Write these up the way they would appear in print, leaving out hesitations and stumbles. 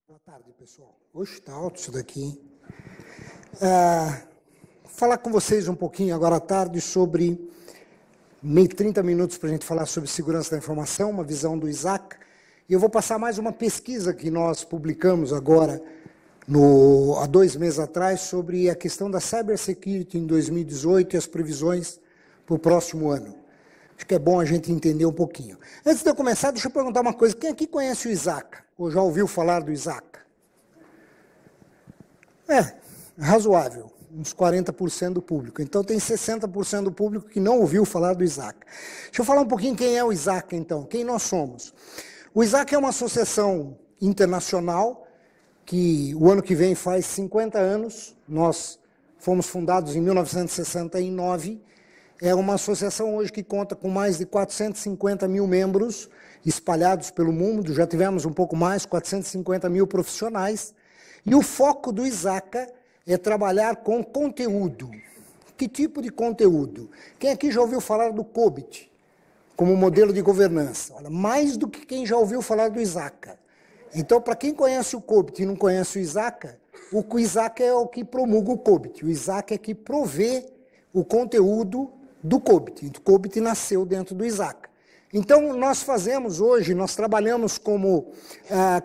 Boa tarde, pessoal. Hoje está alto isso daqui, hein? Falar com vocês um pouquinho agora à tarde sobre 30 minutos para a gente falar sobre segurança da informação, uma visão do Isaac. E eu vou passar mais uma pesquisa que nós publicamos agora, há 2 meses atrás, sobre a questão da cybersecurity em 2018 e as previsões para o próximo ano. Acho que é bom a gente entender um pouquinho. Antes de eu começar, deixa eu perguntar uma coisa. Quem aqui conhece o Isaac? Ou já ouviu falar do Isaac? Razoável, uns 40% do público. Então tem 60% do público que não ouviu falar do Isaac. Deixa eu falar um pouquinho quem é o Isaac, então, quem nós somos. O Isaac é uma associação internacional que o ano que vem faz 50 anos. Nós fomos fundados em 1969. É uma associação hoje que conta com mais de 450 mil membros espalhados pelo mundo. Já tivemos um pouco mais, 450 mil profissionais. E o foco do Isaac é trabalhar com conteúdo. Que tipo de conteúdo? Quem aqui já ouviu falar do COBIT como modelo de governança? Olha, mais do que quem já ouviu falar do Isaac. Então, para quem conhece o COBIT e não conhece o Isaac é o que promulga o COBIT. O Isaac é que provê o conteúdo do COBIT. O COBIT nasceu dentro do Isaac. Então, nós trabalhamos como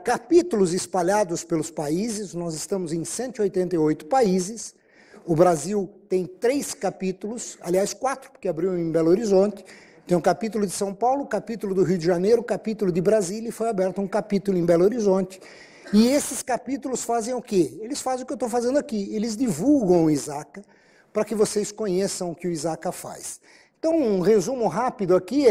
capítulos espalhados pelos países. Nós estamos em 188 países. O Brasil tem 3 capítulos, aliás 4, porque abriu em Belo Horizonte. Tem um capítulo de São Paulo, capítulo do Rio de Janeiro, capítulo de Brasília, e foi aberto um capítulo em Belo Horizonte. E esses capítulos fazem o quê? Eles fazem o que eu estou fazendo aqui. Eles divulgam o Isaac para que vocês conheçam o que o Isaac faz. Então, um resumo rápido aqui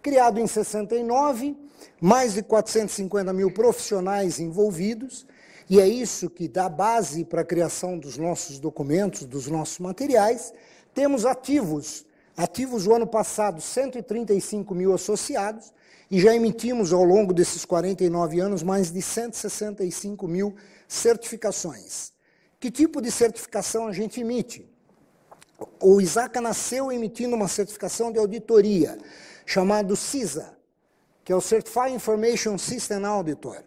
criado em 69, mais de 450 mil profissionais envolvidos, e é isso que dá base para a criação dos nossos documentos, dos nossos materiais. Temos ativos o ano passado, 135 mil associados, e já emitimos ao longo desses 49 anos mais de 165 mil certificações. Que tipo de certificação a gente emite? O Isaac nasceu emitindo uma certificação de auditoria, chamado CISA, que é o Certified Information System Auditor.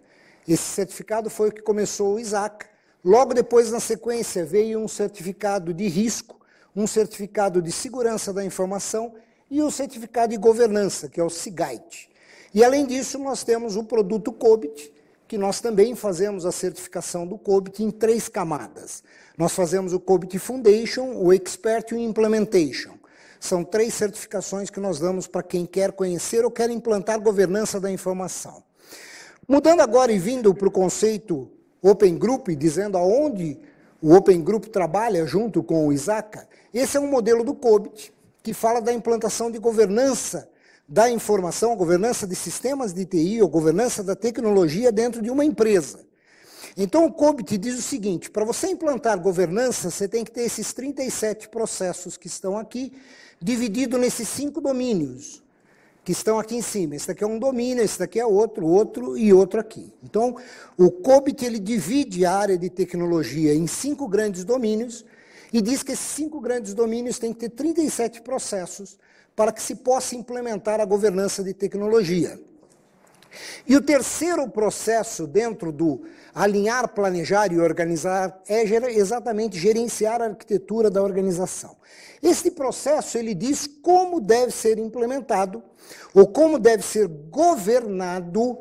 Esse certificado foi o que começou o Isaac. Logo depois, na sequência, veio um certificado de risco, um certificado de segurança da informação e um certificado de governança, que é o SIGINT. E, além disso, nós temos o produto COBIT, que nós também fazemos a certificação do COBIT em 3 camadas. Nós fazemos o COBIT Foundation, o Expert e o Implementation. São 3 certificações que nós damos para quem quer conhecer ou quer implantar governança da informação. Mudando agora e vindo para o conceito Open Group, dizendo aonde o Open Group trabalha junto com o Isaac, esse é um modelo do COBIT, que fala da implantação de governança da informação, governança de sistemas de TI ou governança da tecnologia dentro de uma empresa. Então, o COBIT diz o seguinte: para você implantar governança, você tem que ter esses 37 processos que estão aqui, dividido nesses 5 domínios, que estão aqui em cima. Esse daqui é um domínio, esse daqui é outro e outro aqui. Então, o COBIT ele divide a área de tecnologia em 5 grandes domínios e diz que esses 5 grandes domínios têm que ter 37 processos para que se possa implementar a governança de tecnologia. E o terceiro processo dentro do alinhar, planejar e organizar é exatamente gerenciar a arquitetura da organização. Este processo ele diz como deve ser implementado ou como deve ser governado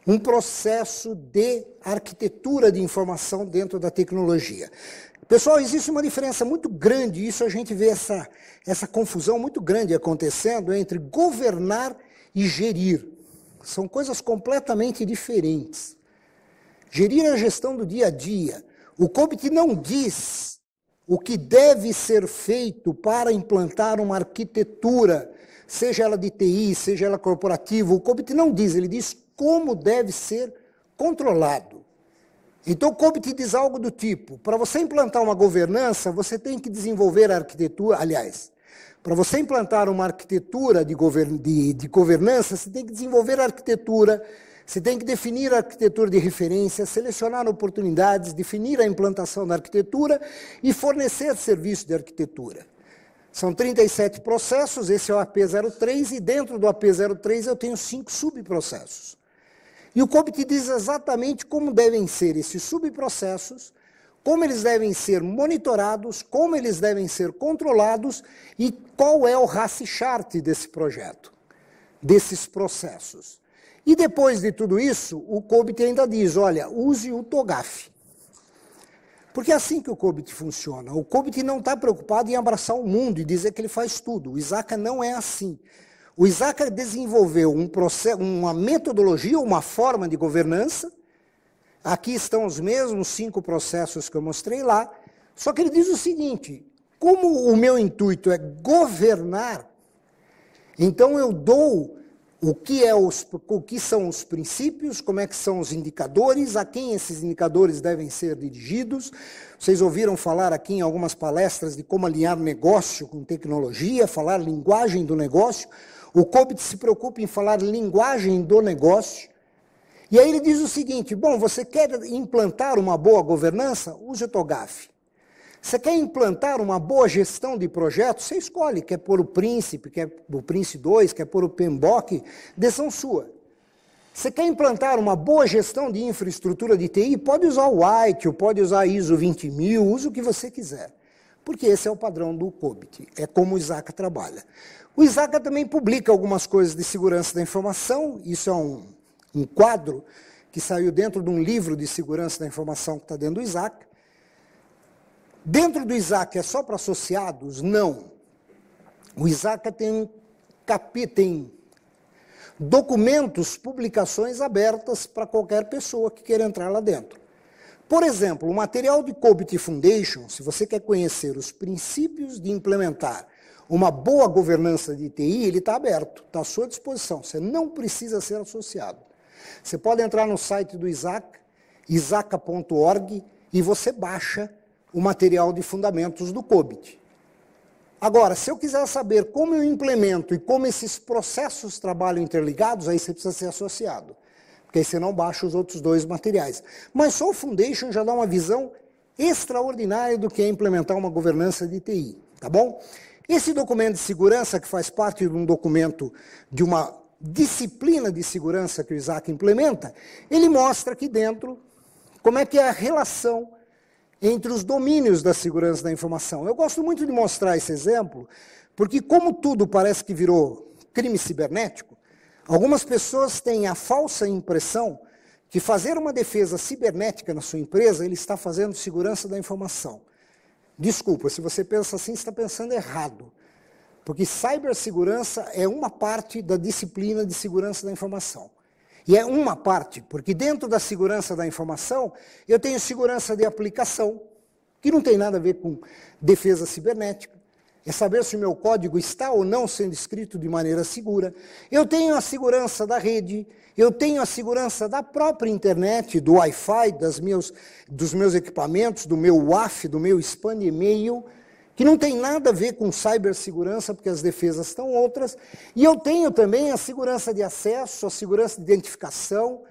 um processo de arquitetura de informação dentro da tecnologia. Pessoal, existe uma diferença muito grande, isso a gente vê essa confusão muito grande acontecendo entre governar e gerir. São coisas completamente diferentes. Gerir a gestão do dia a dia. O COBIT não diz o que deve ser feito para implantar uma arquitetura, seja ela de TI, seja ela corporativa. O COBIT não diz, ele diz como deve ser controlado. Então o COBIT diz algo do tipo: para você implantar uma governança, você tem que desenvolver a arquitetura, aliás, para você implantar uma arquitetura de governança, você tem que desenvolver a arquitetura, você tem que definir a arquitetura de referência, selecionar oportunidades, definir a implantação da arquitetura e fornecer serviço de arquitetura. São 37 processos, esse é o AP03, e dentro do AP03 eu tenho 5 subprocessos. E o COBIT diz exatamente como devem ser esses subprocessos, como eles devem ser monitorados, como eles devem ser controlados e qual é o RACI chart desse projeto, desses processos. E depois de tudo isso, o COBIT ainda diz, olha, use o TOGAF. Porque é assim que o COBIT funciona. O COBIT não está preocupado em abraçar o mundo e dizer que ele faz tudo. O ISACA não é assim. O ISACA desenvolveu uma metodologia, uma forma de governança. Aqui estão os mesmos 5 processos que eu mostrei lá. Só que ele diz o seguinte, como o meu intuito é governar, então eu dou o que são os princípios, como é que são os indicadores, a quem esses indicadores devem ser dirigidos. Vocês ouviram falar aqui em algumas palestras de como alinhar negócio com tecnologia, falar linguagem do negócio. O COBIT se preocupa em falar linguagem do negócio. E aí ele diz o seguinte, bom, você quer implantar uma boa governança? Use o TOGAF. Você quer implantar uma boa gestão de projetos? Você escolhe, quer pôr o Príncipe, quer o Prince 2, quer pôr o PMBOK, decisão sua. Você quer implantar uma boa gestão de infraestrutura de TI? Pode usar o White, ou pode usar ISO 20000, use o que você quiser. Porque esse é o padrão do COBIT, é como o ISACA trabalha. O ISACA também publica algumas coisas de segurança da informação, isso é um quadro que saiu dentro de um livro de segurança da informação que está dentro do ISACA. Dentro do ISACA é só para associados? Não. O ISACA tem documentos, publicações abertas para qualquer pessoa que queira entrar lá dentro. Por exemplo, o material de COBIT Foundation, se você quer conhecer os princípios de implementar uma boa governança de TI, ele está aberto, está à sua disposição. Você não precisa ser associado. Você pode entrar no site do ISACA, isaca.org, e você baixa o material de fundamentos do COBIT. Agora, se eu quiser saber como eu implemento e como esses processos trabalham interligados, aí você precisa ser associado, porque aí você não baixa os outros 2 materiais. Mas só o Foundation já dá uma visão extraordinária do que é implementar uma governança de TI, tá bom? Esse documento de segurança, que faz parte de um documento de uma disciplina de segurança que o ISACA implementa, ele mostra aqui dentro como é que é a relação entre os domínios da segurança da informação. Eu gosto muito de mostrar esse exemplo, porque como tudo parece que virou crime cibernético, algumas pessoas têm a falsa impressão que fazer uma defesa cibernética na sua empresa, ele está fazendo segurança da informação. Desculpa, se você pensa assim, você está pensando errado. Porque cibersegurança é uma parte da disciplina de segurança da informação. E é uma parte, porque dentro da segurança da informação, eu tenho segurança de aplicação, que não tem nada a ver com defesa cibernética. É saber se o meu código está ou não sendo escrito de maneira segura. Eu tenho a segurança da rede, eu tenho a segurança da própria internet, do Wi-Fi, dos meus equipamentos, do meu WAF, do meu spam de e-mail, que não tem nada a ver com cibersegurança, porque as defesas estão outras. E eu tenho também a segurança de acesso, a segurança de identificação.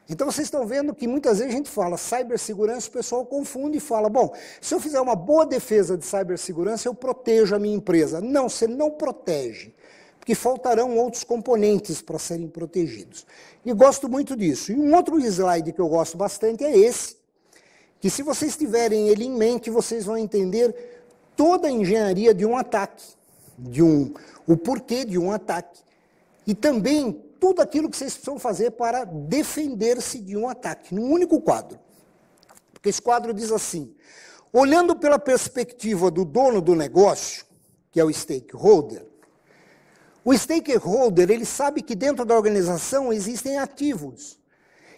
Então vocês estão vendo que muitas vezes a gente fala cibersegurança, o pessoal confunde e fala, bom, se eu fizer uma boa defesa de cibersegurança, eu protejo a minha empresa. Não, você não protege, porque faltarão outros componentes para serem protegidos. E gosto muito disso. E um outro slide que eu gosto bastante é esse, que se vocês tiverem ele em mente, vocês vão entender toda a engenharia de um ataque, o porquê de um ataque, e também tudo aquilo que vocês precisam fazer para defender-se de um ataque, num único quadro. Porque esse quadro diz assim, olhando pela perspectiva do dono do negócio, que é o stakeholder, ele sabe que dentro da organização existem ativos,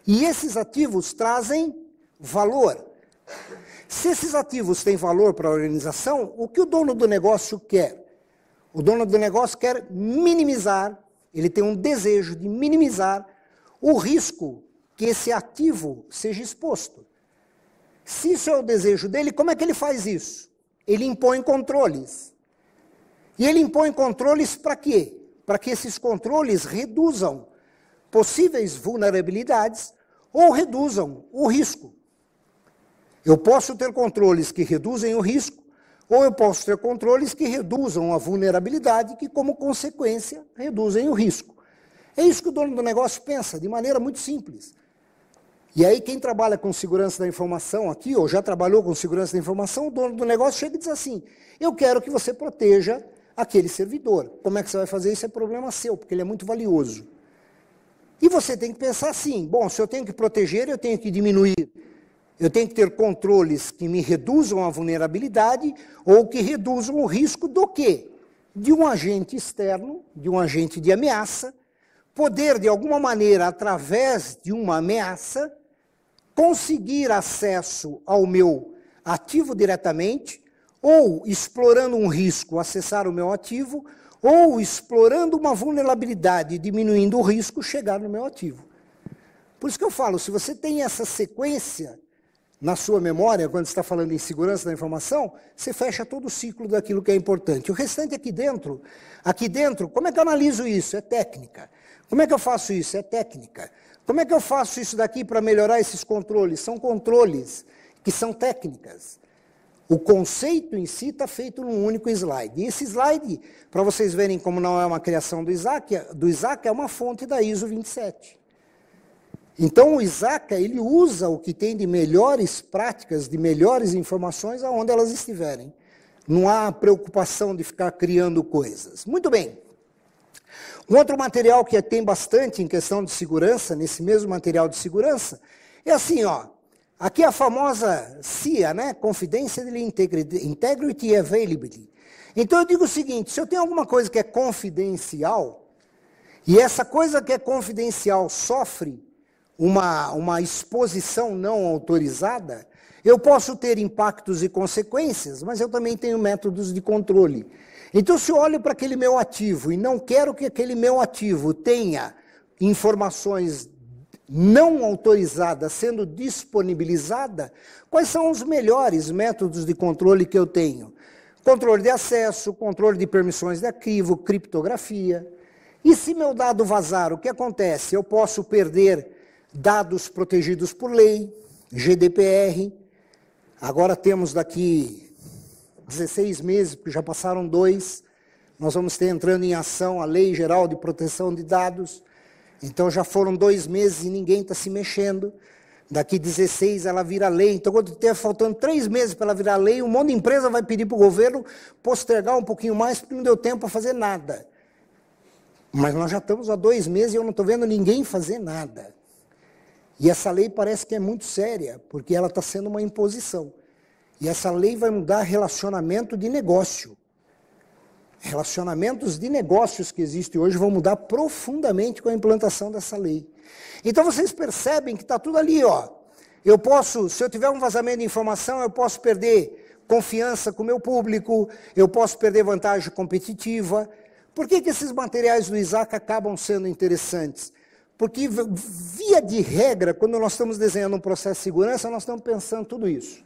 e esses ativos trazem valor. Se esses ativos têm valor para a organização, o que o dono do negócio quer? O dono do negócio quer minimizar, ele tem um desejo de minimizar o risco que esse ativo seja exposto. Se isso é o desejo dele, como é que ele faz isso? Ele impõe controles. E ele impõe controles para quê? Para que esses controles reduzam possíveis vulnerabilidades ou reduzam o risco. Eu posso ter controles que reduzem o risco, ou eu posso ter controles que reduzam a vulnerabilidade, que, como consequência, reduzem o risco. É isso que o dono do negócio pensa, de maneira muito simples. E aí quem trabalha com segurança da informação aqui, ou já trabalhou com segurança da informação, o dono do negócio chega e diz assim, eu quero que você proteja aquele servidor. Como é que você vai fazer isso? É problema seu, porque ele é muito valioso. E você tem que pensar assim, bom, se eu tenho que proteger, eu tenho que diminuir. Eu tenho que ter controles que me reduzam a vulnerabilidade ou que reduzam o risco do quê? De um agente externo, de um agente de ameaça, poder, de alguma maneira, através de uma ameaça, conseguir acesso ao meu ativo diretamente, ou, explorando um risco, acessar o meu ativo, ou, explorando uma vulnerabilidade e diminuindo o risco, chegar no meu ativo. Por isso que eu falo, se você tem essa sequência na sua memória, quando você está falando em segurança da informação, você fecha todo o ciclo daquilo que é importante. O restante aqui dentro, como é que eu analiso isso? É técnica. Como é que eu faço isso? É técnica. Como é que eu faço isso daqui para melhorar esses controles? São controles que são técnicas. O conceito em si está feito num único slide. E esse slide, para vocês verem como não é uma criação do Isaac, é uma fonte da ISO 27. Então, o ISACA, ele usa o que tem de melhores práticas, de melhores informações, aonde elas estiverem. Não há preocupação de ficar criando coisas. Muito bem. Um outro material que tem bastante em questão de segurança, nesse mesmo material de segurança, é assim, ó. Aqui é a famosa CIA, né? Confidential Integrity e Availability. Então, eu digo o seguinte, se eu tenho alguma coisa que é confidencial, e essa coisa que é confidencial sofre uma exposição não autorizada, eu posso ter impactos e consequências, mas eu também tenho métodos de controle. Então, se eu olho para aquele meu ativo e não quero que aquele meu ativo tenha informações não autorizadas sendo disponibilizadas, quais são os melhores métodos de controle que eu tenho? Controle de acesso, controle de permissões de arquivo, criptografia. E se meu dado vazar, o que acontece? Eu posso perder dados protegidos por lei, GDPR. Agora temos daqui 16 meses, porque já passaram 2, nós vamos ter entrando em ação a Lei Geral de Proteção de Dados. Então já foram 2 meses e ninguém está se mexendo. Daqui 16 ela vira lei. Então quando estiver faltando 3 meses para ela virar lei, um monte de empresa vai pedir para o governo postergar um pouquinho mais, porque não deu tempo para fazer nada. Mas nós já estamos há 2 meses e eu não estou vendo ninguém fazer nada. E essa lei parece que é muito séria, porque ela está sendo uma imposição. E essa lei vai mudar relacionamento de negócio. Relacionamentos de negócios que existem hoje vão mudar profundamente com a implantação dessa lei. Então vocês percebem que está tudo ali, ó. Eu posso, se eu tiver um vazamento de informação, eu posso perder confiança com o meu público, eu posso perder vantagem competitiva. Por que esses materiais do Isaac acabam sendo interessantes? Porque, via de regra, quando nós estamos desenhando um processo de segurança, nós estamos pensando tudo isso.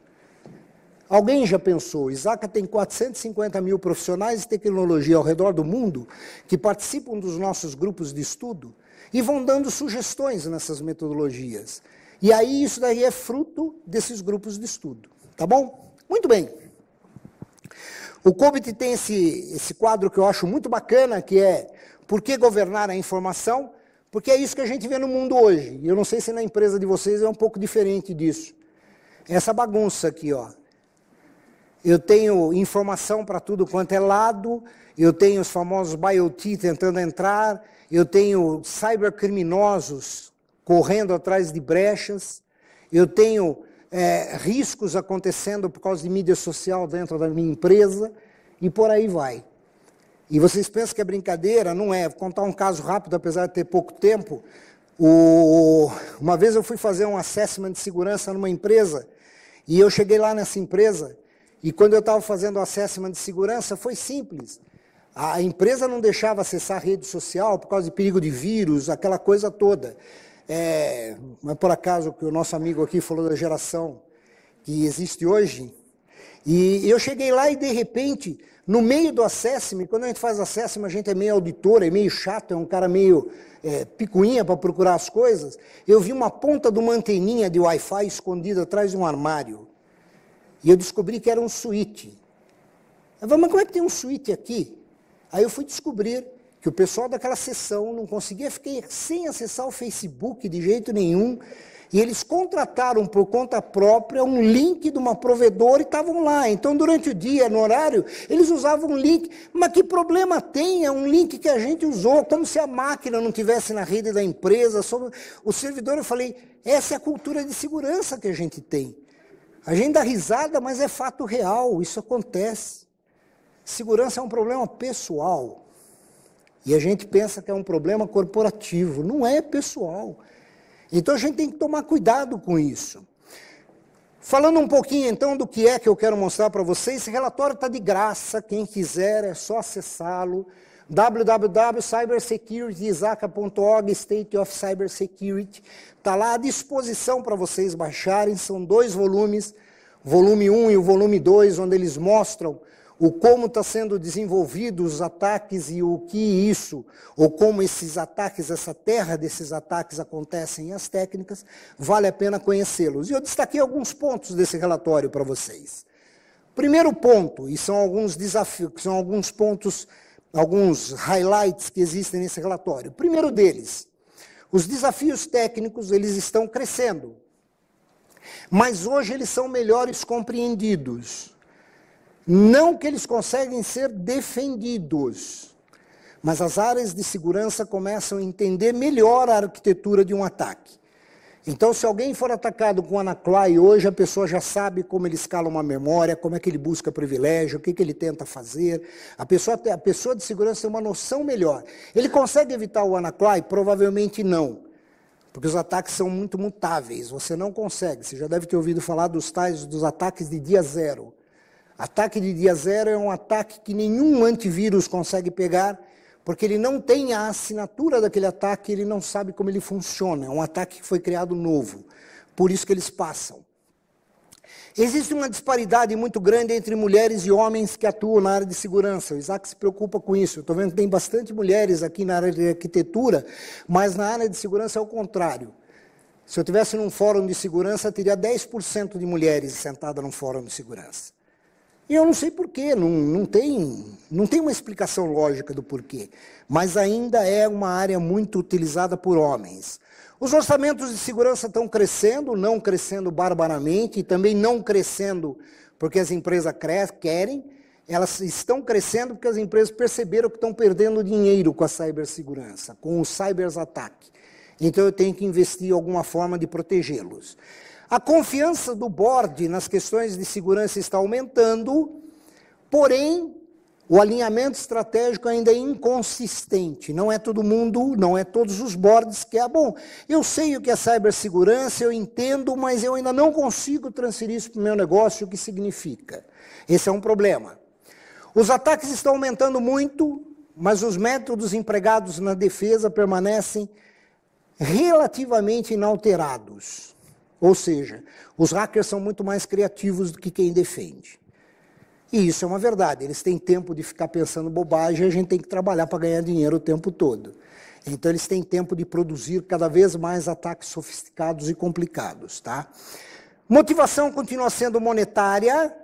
Alguém já pensou, Isaac tem 450 mil profissionais de tecnologia ao redor do mundo que participam dos nossos grupos de estudo e vão dando sugestões nessas metodologias. E aí isso daí é fruto desses grupos de estudo, tá bom? Muito bem. O COBIT tem esse quadro que eu acho muito bacana, que é Por que governar a informação? Porque é isso que a gente vê no mundo hoje. E eu não sei se na empresa de vocês é um pouco diferente disso. Essa bagunça aqui, ó. Eu tenho informação para tudo quanto é lado, eu tenho os famosos BioT tentando entrar, eu tenho cybercriminosos correndo atrás de brechas, eu tenho riscos acontecendo por causa de mídia social dentro da minha empresa, e por aí vai. E vocês pensam que é brincadeira? Não é. Vou contar um caso rápido, apesar de ter pouco tempo. Uma vez eu fui fazer um assessment de segurança numa empresa, e eu cheguei lá nessa empresa, e quando eu estava fazendo o assessment de segurança, foi simples. A empresa não deixava acessar a rede social por causa de perigo de vírus, aquela coisa toda. Mas por acaso que o nosso amigo aqui falou da geração que existe hoje, e eu cheguei lá e de repente, no meio do assessment, quando a gente faz assessment, a gente é meio auditor, é meio chato, é um cara meio picuinha para procurar as coisas, eu vi uma ponta de uma anteninha de Wi-Fi escondida atrás de um armário. E eu descobri que era um switch. Eu falei, mas como é que tem um switch aqui? Aí eu fui descobrir que o pessoal daquela sessão não conseguia ficar sem acessar o Facebook de jeito nenhum, e eles contrataram por conta própria um link de uma provedora e estavam lá. Então, durante o dia, no horário, eles usavam um link. Mas que problema tem? É um link que a gente usou, como se a máquina não tivesse na rede da empresa. Sobre o servidor, eu falei, essa é a cultura de segurança que a gente tem. A gente dá risada, mas é fato real, isso acontece. Segurança é um problema pessoal. E a gente pensa que é um problema corporativo. Não é pessoal. Então a gente tem que tomar cuidado com isso. Falando um pouquinho então do que é que eu quero mostrar para vocês, esse relatório está de graça, quem quiser é só acessá-lo, www.cybersecurity.isaka.org, State of Cybersecurity, está lá à disposição para vocês baixarem, são 2 volumes, o volume 1 e o volume 2, onde eles mostram o como está sendo desenvolvidos os ataques e o que isso, ou como esses ataques, essa terra desses ataques acontecem e as técnicas, vale a pena conhecê-los. E eu destaquei alguns pontos desse relatório para vocês. Primeiro ponto, e são alguns desafios, são alguns pontos, alguns highlights que existem nesse relatório. Primeiro deles, os desafios técnicos, eles estão crescendo, mas hoje eles são melhores compreendidos. Não que eles conseguem ser defendidos, mas as áreas de segurança começam a entender melhor a arquitetura de um ataque. Então, se alguém for atacado com WannaCry hoje, a pessoa já sabe como ele escala uma memória, como é que ele busca privilégio, o que ele tenta fazer. A pessoa de segurança tem uma noção melhor. Ele consegue evitar o WannaCry? Provavelmente não, porque os ataques são muito mutáveis. Você não consegue. Você já deve ter ouvido falar dos ataques de dia zero. Ataque de dia zero é um ataque que nenhum antivírus consegue pegar, porque ele não tem a assinatura daquele ataque, ele não sabe como ele funciona. É um ataque que foi criado novo, por isso que eles passam. Existe uma disparidade muito grande entre mulheres e homens que atuam na área de segurança. O Isaac se preocupa com isso. Eu estou vendo que tem bastante mulheres aqui na área de arquitetura, mas na área de segurança é o contrário. Se eu estivesse num fórum de segurança, teria 10% de mulheres sentadas num fórum de segurança. E eu não sei porquê, não tem uma explicação lógica do porquê, mas ainda é uma área muito utilizada por homens. Os orçamentos de segurança estão crescendo, não crescendo barbaramente, e também não crescendo porque as empresas querem, elas estão crescendo porque as empresas perceberam que estão perdendo dinheiro com a cibersegurança, com o cyberataque. Então eu tenho que investir em alguma forma de protegê-los. A confiança do board nas questões de segurança está aumentando, porém, o alinhamento estratégico ainda é inconsistente. Não é todo mundo, não é todos os boards que é bom. Eu sei o que é cibersegurança, eu entendo, mas eu ainda não consigo transferir isso para o meu negócio, o que significa. Esse é um problema. Os ataques estão aumentando muito, mas os métodos empregados na defesa permanecem relativamente inalterados. Ou seja, os hackers são muito mais criativos do que quem defende. E isso é uma verdade, eles têm tempo de ficar pensando bobagem e a gente tem que trabalhar para ganhar dinheiro o tempo todo. Então eles têm tempo de produzir cada vez mais ataques sofisticados e complicados. Tá? Motivação continua sendo monetária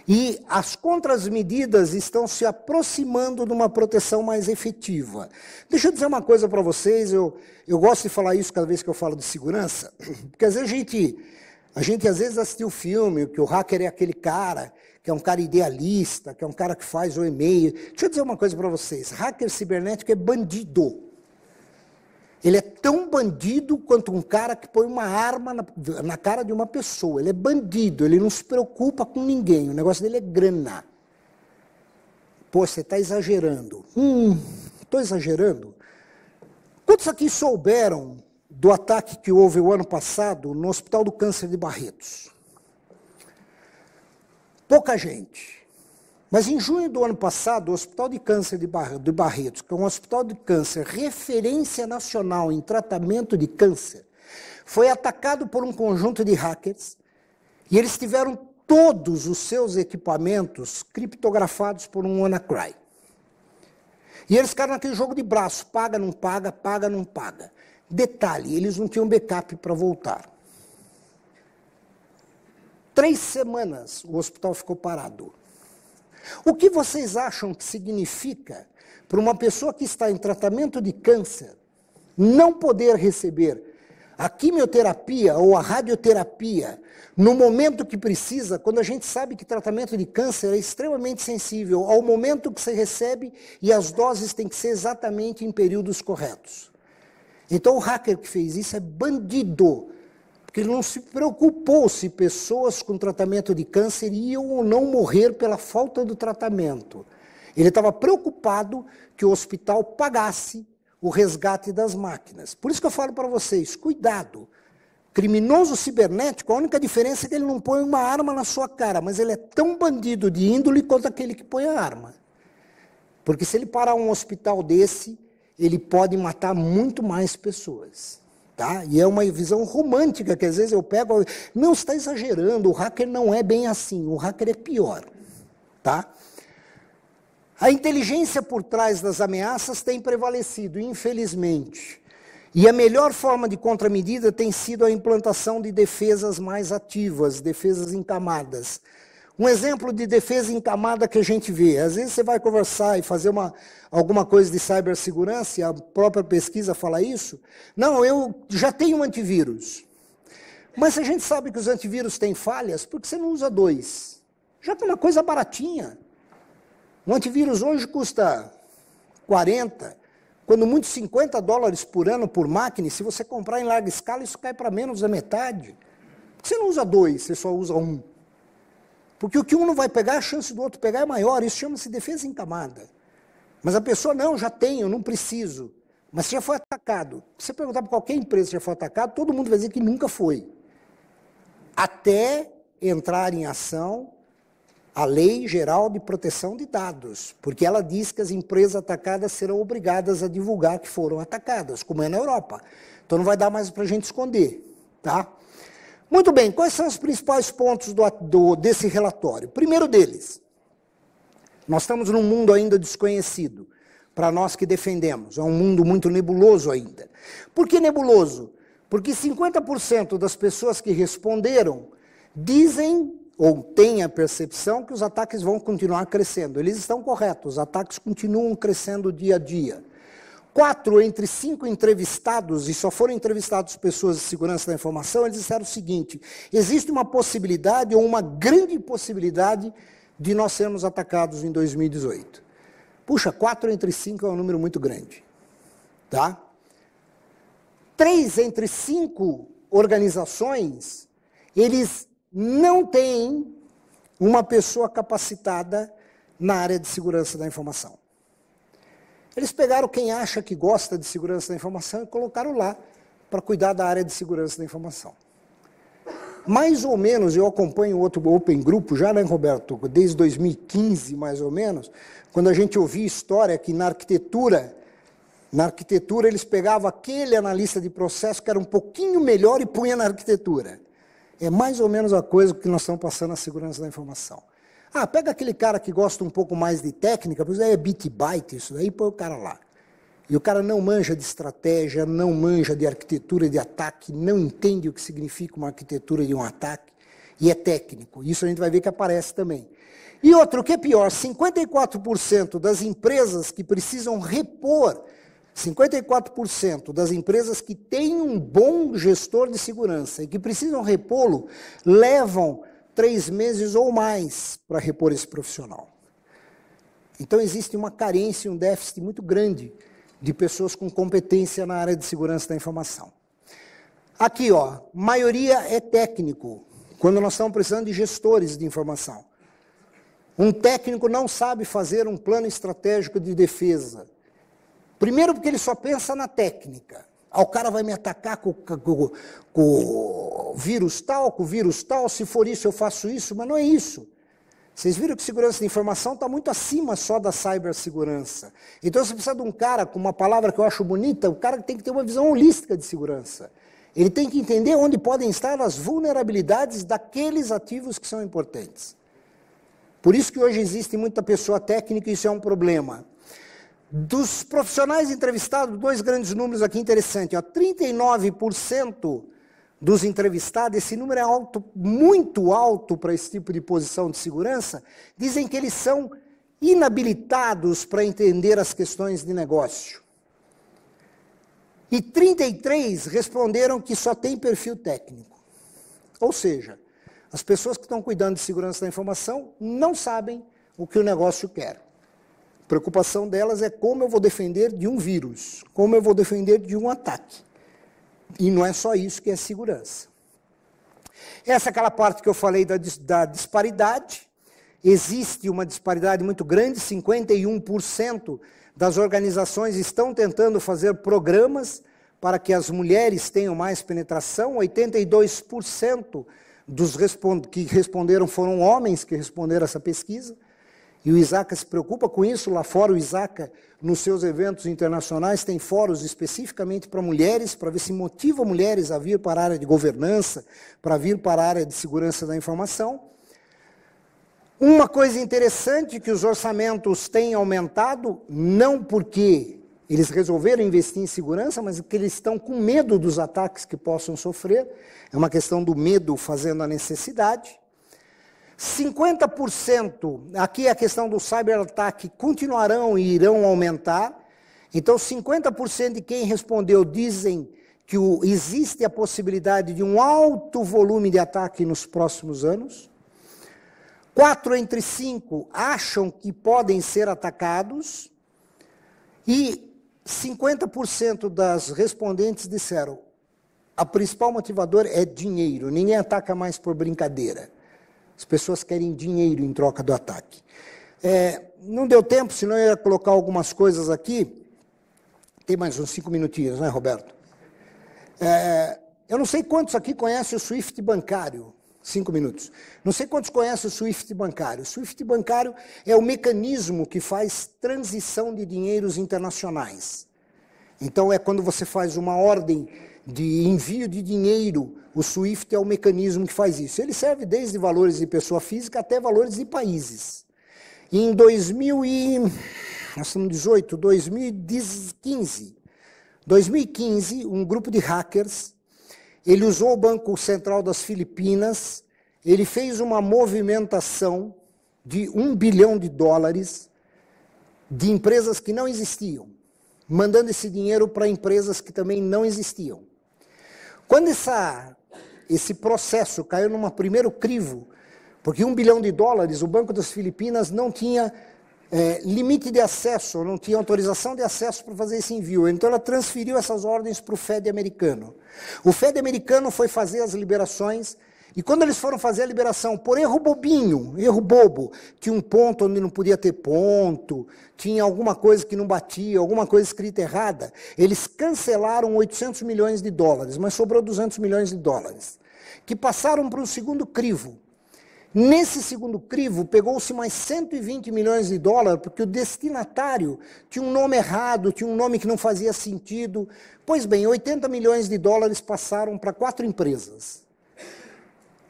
e as contramedidas estão se aproximando de uma proteção mais efetiva. Deixa eu dizer uma coisa para vocês, eu gosto de falar isso cada vez que eu falo de segurança, porque às vezes a gente às vezes assistiu o filme, que o hacker é aquele cara, que é um cara idealista, que é um cara que faz o e-mail. Deixa eu dizer uma coisa para vocês, hacker cibernético é bandido. Ele é tão bandido quanto um cara que põe uma arma na cara de uma pessoa. Ele é bandido, ele não se preocupa com ninguém, o negócio dele é grana. Pô, você está exagerando. Estou exagerando? Quantos aqui souberam do ataque que houve o ano passado no Hospital do Câncer de Barretos? Pouca gente. Mas em junho do ano passado, o Hospital de Câncer de Barretos, que é um hospital de câncer referência nacional em tratamento de câncer, foi atacado por um conjunto de hackers e eles tiveram todos os seus equipamentos criptografados por um WannaCry. E eles ficaram naquele jogo de braço, paga, não paga, paga, não paga. Detalhe, eles não tinham backup para voltar. 3 semanas o hospital ficou parado. O que vocês acham que significa para uma pessoa que está em tratamento de câncer não poder receber a quimioterapia ou a radioterapia no momento que precisa, quando a gente sabe que tratamento de câncer é extremamente sensível ao momento que você recebe e as doses têm que ser exatamente em períodos corretos. Então o hacker que fez isso é bandido, porque ele não se preocupou se pessoas com tratamento de câncer iam ou não morrer pela falta do tratamento. Ele estava preocupado que o hospital pagasse o resgate das máquinas. Por isso que eu falo para vocês, cuidado. Criminoso cibernético, a única diferença é que ele não põe uma arma na sua cara, mas ele é tão bandido de índole quanto aquele que põe a arma. Porque se ele parar um hospital desse, ele pode matar muito mais pessoas. Tá? E é uma visão romântica, que às vezes eu pego... Não, você está exagerando, o hacker não é bem assim, o hacker é pior. Tá? A inteligência por trás das ameaças tem prevalecido, infelizmente. E a melhor forma de contramedida tem sido a implantação de defesas mais ativas, defesas em camadas. Um exemplo de defesa em camada que a gente vê, às vezes você vai conversar e fazer alguma coisa de cibersegurança, e a própria pesquisa fala isso. Não, eu já tenho um antivírus. Mas a gente sabe que os antivírus têm falhas, porque você não usa dois. Já tem uma coisa baratinha. Um antivírus hoje custa 40, quando muito $50 por ano por máquina, e se você comprar em larga escala, isso cai para menos da metade. Você não usa dois, você só usa um. Porque o que um não vai pegar, a chance do outro pegar é maior, isso chama-se defesa em camada. Mas a pessoa, não, já tenho, não preciso. Mas você já foi atacado. Se você perguntar para qualquer empresa que já foi atacado, todo mundo vai dizer que nunca foi. Até entrar em ação a Lei Geral de Proteção de Dados, porque ela diz que as empresas atacadas serão obrigadas a divulgar que foram atacadas, como é na Europa. Então não vai dar mais para a gente esconder. Tá? Muito bem, quais são os principais pontos desse relatório? Primeiro deles, nós estamos num mundo ainda desconhecido, para nós que defendemos, é um mundo muito nebuloso ainda. Por que nebuloso? Porque 50% das pessoas que responderam dizem ou têm a percepção que os ataques vão continuar crescendo. Eles estão corretos, os ataques continuam crescendo dia a dia. 4 entre 5 entrevistados, e só foram entrevistados pessoas de segurança da informação, eles disseram o seguinte: existe uma possibilidade ou uma grande possibilidade de nós sermos atacados em 2018. Puxa, 4 entre 5 é um número muito grande. Tá? 3 entre 5 organizações, eles não têm uma pessoa capacitada na área de segurança da informação. Eles pegaram quem acha que gosta de segurança da informação e colocaram lá para cuidar da área de segurança da informação. Mais ou menos, eu acompanho outro Open Grupo já, né, Roberto? Desde 2015, mais ou menos, quando a gente ouvia história que na arquitetura eles pegavam aquele analista de processo que era um pouquinho melhor e punha na arquitetura. É mais ou menos a coisa que nós estamos passando na segurança da informação. Ah, pega aquele cara que gosta um pouco mais de técnica, pois é bit byte isso, aí põe o cara lá. E o cara não manja de estratégia, não manja de arquitetura de ataque, não entende o que significa uma arquitetura de um ataque, e é técnico. Isso a gente vai ver que aparece também. E outro, o que é pior, 54% das empresas que precisam repor, 54% das empresas que têm um bom gestor de segurança e que precisam repô-lo, levam 3 meses ou mais para repor esse profissional. Então existe uma carência, um déficit muito grande de pessoas com competência na área de segurança da informação. Aqui, ó, maioria é técnico, quando nós estamos precisando de gestores de informação. Um técnico não sabe fazer um plano estratégico de defesa. Primeiro porque ele só pensa na técnica. Ah, o cara vai me atacar com o vírus tal, se for isso eu faço isso, mas não é isso. Vocês viram que segurança de informação está muito acima só da cibersegurança. Então você precisa de um cara, com uma palavra que eu acho bonita, o cara tem que ter uma visão holística de segurança. Ele tem que entender onde podem estar as vulnerabilidades daqueles ativos que são importantes. Por isso que hoje existe muita pessoa técnica e isso é um problema. Dos profissionais entrevistados, 2 grandes números aqui interessantes. Ó, 39% dos entrevistados, esse número é alto, muito alto para esse tipo de posição de segurança, dizem que eles são inabilitados para entender as questões de negócio. E 33 responderam que só tem perfil técnico. Ou seja, as pessoas que estão cuidando de segurança da informação não sabem o que o negócio quer. A preocupação delas é como eu vou defender de um vírus, como eu vou defender de um ataque. E não é só isso que é segurança. Essa é aquela parte que eu falei da disparidade. Existe uma disparidade muito grande, 51% das organizações estão tentando fazer programas para que as mulheres tenham mais penetração, 82% dos que responderam foram homens que responderam essa pesquisa, e o ISACA se preocupa com isso. Lá fora o ISACA, nos seus eventos internacionais, tem fóruns especificamente para mulheres, para ver se motiva mulheres a vir para a área de governança, para vir para a área de segurança da informação. Uma coisa interessante que os orçamentos têm aumentado, não porque eles resolveram investir em segurança, mas porque eles estão com medo dos ataques que possam sofrer. É uma questão do medo fazendo a necessidade. 50%, aqui é a questão do cyberataque, continuarão e irão aumentar. Então, 50% de quem respondeu dizem que existe a possibilidade de um alto volume de ataque nos próximos anos. 4 entre 5 acham que podem ser atacados. E 50% das respondentes disseram: a principal motivador é dinheiro, ninguém ataca mais por brincadeira. As pessoas querem dinheiro em troca do ataque. Não deu tempo, senão eu ia colocar algumas coisas aqui. Tem mais uns 5 minutinhos, né, Roberto? Eu não sei quantos aqui conhecem o SWIFT bancário. 5 minutos. Não sei quantos conhecem o SWIFT bancário. O SWIFT bancário é o mecanismo que faz transição de dinheiros internacionais. Então, é quando você faz uma ordem de envio de dinheiro, o SWIFT é o mecanismo que faz isso. Ele serve desde valores de pessoa física até valores de países. E em 2015, um grupo de hackers, ele usou o Banco Central das Filipinas, ele fez uma movimentação de $1 bilhão de empresas que não existiam, mandando esse dinheiro para empresas que também não existiam. Quando esse processo caiu num primeiro crivo, porque $1 bilhão, o Banco das Filipinas não tinha limite de acesso, não tinha autorização de acesso para fazer esse envio. Então ela transferiu essas ordens para o Fed americano. O Fed americano foi fazer as liberações, e quando eles foram fazer a liberação, por erro bobinho, erro bobo, tinha um ponto onde não podia ter ponto, tinha alguma coisa que não batia, alguma coisa escrita errada, eles cancelaram $800 milhões, mas sobrou $200 milhões, que passaram para o segundo crivo. Nesse segundo crivo, pegou-se mais $120 milhões, porque o destinatário tinha um nome errado, tinha um nome que não fazia sentido. Pois bem, $80 milhões passaram para 4 empresas.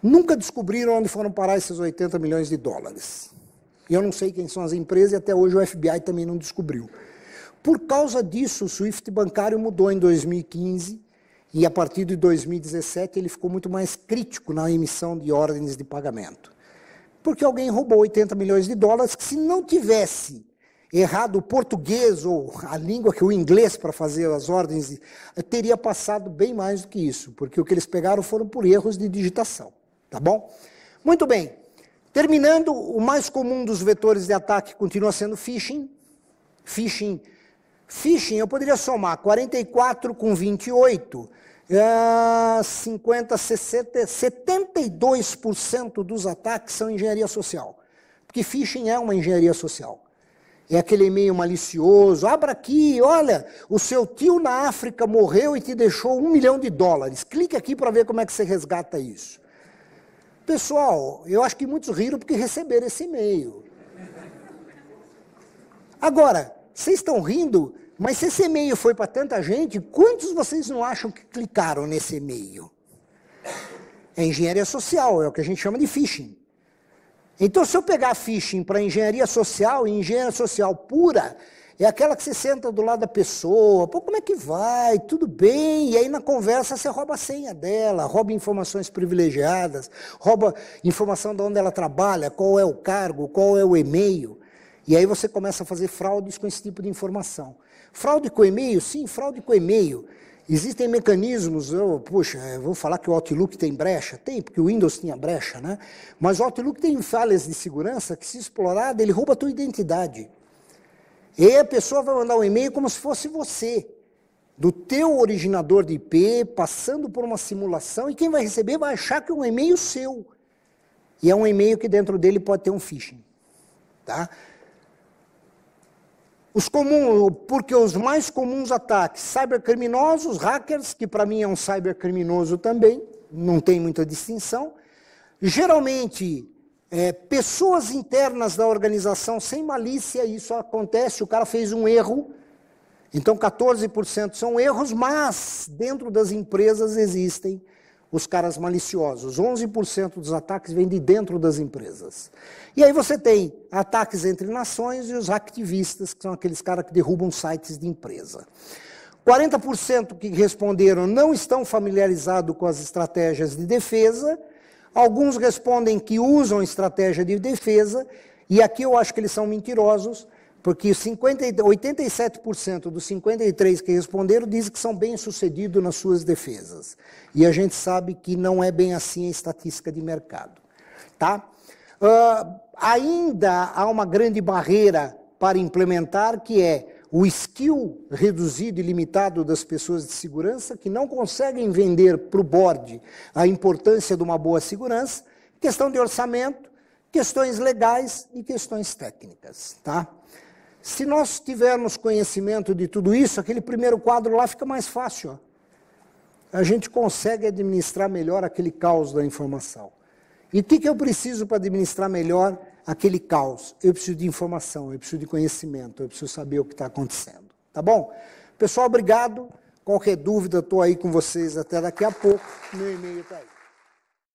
Nunca descobriram onde foram parar esses $80 milhões. E eu não sei quem são as empresas, e até hoje o FBI também não descobriu. Por causa disso, o SWIFT bancário mudou em 2015, e a partir de 2017 ele ficou muito mais crítico na emissão de ordens de pagamento. Porque alguém roubou $80 milhões, que se não tivesse errado o português ou a língua, que é o inglês, para fazer as ordens, teria passado bem mais do que isso, porque o que eles pegaram foram por erros de digitação, tá bom? Muito bem, terminando, o mais comum dos vetores de ataque continua sendo phishing. Phishing, eu poderia somar 44 com 28, 50, 60, 72% dos ataques são engenharia social. Porque phishing é uma engenharia social. É aquele e-mail malicioso, abra aqui, olha, o seu tio na África morreu e te deixou $1 milhão. Clique aqui para ver como é que você resgata isso. Pessoal, eu acho que muitos riram porque receberam esse e-mail. Agora, vocês estão rindo, mas se esse e-mail foi para tanta gente, quantos vocês não acham que clicaram nesse e-mail? É engenharia social, é o que a gente chama de phishing. Então, se eu pegar phishing para engenharia social, e engenharia social pura, É aquela que você senta do lado da pessoa, pô, como é que vai? Tudo bem? E aí na conversa você rouba a senha dela, rouba informações privilegiadas, rouba informação de onde ela trabalha, qual é o cargo, qual é o e-mail. E aí você começa a fazer fraudes com esse tipo de informação. Fraude com e-mail? Sim, fraude com e-mail. Existem mecanismos, vou falar que o Outlook tem brecha? Tem, porque o Windows tinha brecha, né? Mas o Outlook tem falhas de segurança que, se explorado, ele rouba a tua identidade. E aí a pessoa vai mandar um e-mail como se fosse você, do teu originador de IP, passando por uma simulação, e quem vai receber vai achar que é um e-mail seu. E é um e-mail que dentro dele pode ter um phishing. Tá? Porque os mais comuns ataques, cybercriminosos, hackers, que para mim é um cybercriminoso também, não tem muita distinção. Geralmente, pessoas internas da organização sem malícia, isso acontece, o cara fez um erro, então 14% são erros, mas dentro das empresas existem os caras maliciosos. 11% dos ataques vêm de dentro das empresas. E aí você tem ataques entre nações e os hacktivistas, que são aqueles caras que derrubam sites de empresa. 40% que responderam não estão familiarizados com as estratégias de defesa. Alguns respondem que usam estratégia de defesa, e aqui eu acho que eles são mentirosos, porque 87% dos 53% que responderam dizem que são bem-sucedidos nas suas defesas. E a gente sabe que não é bem assim a estatística de mercado. Tá? Ainda há uma grande barreira para implementar, que é o skill reduzido e limitado das pessoas de segurança, que não conseguem vender para o board a importância de uma boa segurança, questão de orçamento, questões legais e questões técnicas. Tá? Se nós tivermos conhecimento de tudo isso, aquele primeiro quadro lá fica mais fácil. Ó. A gente consegue administrar melhor aquele caos da informação. E o que eu preciso para administrar melhor aquele caos? Eu preciso de informação, eu preciso de conhecimento, eu preciso saber o que está acontecendo. Tá bom? Pessoal, obrigado. Qualquer dúvida, estou aí com vocês até daqui a pouco. Meu e-mail está aí.